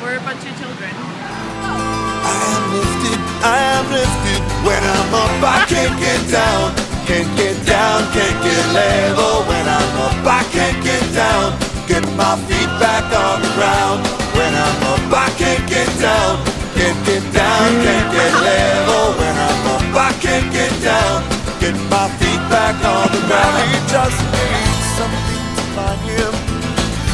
we're a bunch of children. I am lifted when I'm up. I can't get down, can't get down, can't get level. When I'm up, I can't get down, get my feet back on the ground. When I'm up, I can't get down, can't get down, can't get level. When I'm up, I can't get down, get my feet back on the ground. He just needs something to find him,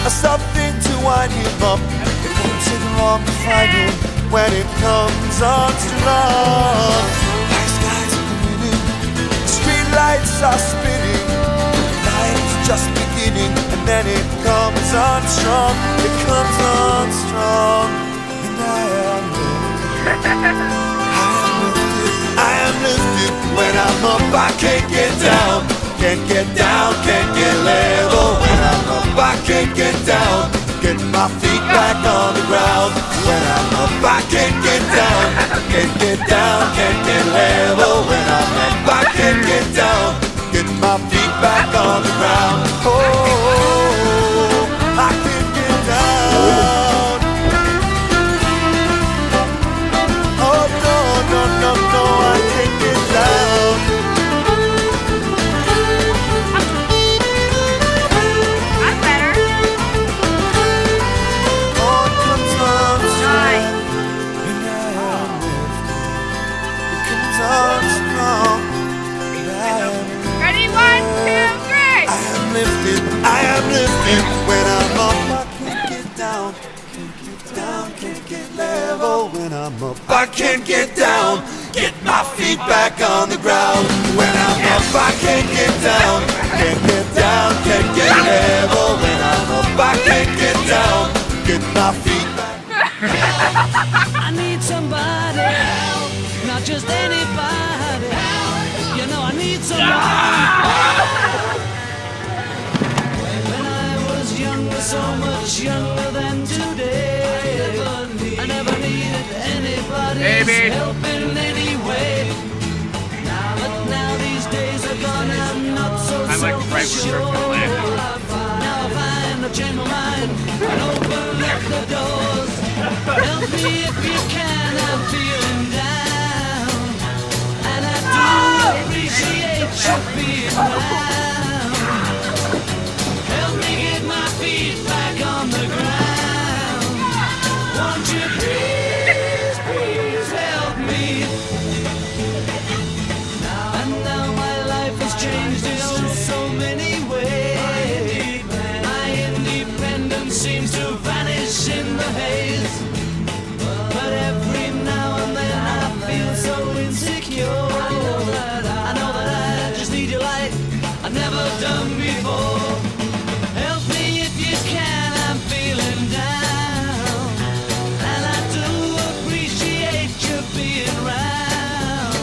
something to wind him up. It won't take long to find him when it comes on strong. Black skies are grinning, street lights are spinning. The night is just beginning, and then it comes on strong. It comes on strong, and I am lifted. I am lifted when I'm up. I can't get down, can't get down, can't get level. When I'm up, I can't get down, get my feet back on the ground. When I'm up, I can't get down, can't get down, can't get level. When I'm up, I can't get down, get my feet back on the ground. Oh, I can't get down. Oh, no, no, no, no, I can't get down. I'm better. Oh, it comes on strong. Ready? 1, 2, 3. I am lifted when I'm up. I can't get down, can't get down, can't get level. When I'm up, I can't get down, get my feet back on the ground. When I'm up, I can't get down, can't get down, can't get level. When I'm up, I can't get down, get my feet back. I need somebody help, not just anybody help. You know I need somebody. When I was younger, so much younger than today, I never needed anybody's help in any way. But now these days are gone, I'm not so self-assured. Now I find I've changed my mind and opened up the doors. Help me if you can, I'm feeling down, and I do appreciate you being around. Help me get my feet back on the ground. Won't you please, please help me? And now my life has changed in oh so many ways. My independence seems to vanish in the haze. But every now and then I feel so insecure. I know that I just need your light I've never done before. Help me if you can, I'm feeling down, and I do appreciate you being around.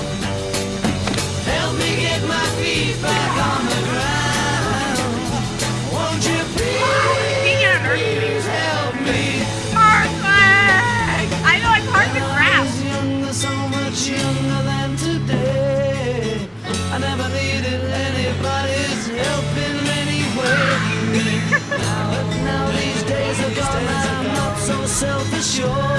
Help me get my feet back on the ground. Won't you please help me? I know it's hard to grasp. Younger, so much younger than today. I never needed anybody's help in any way. But now these days are gone, I'm not so self-assured.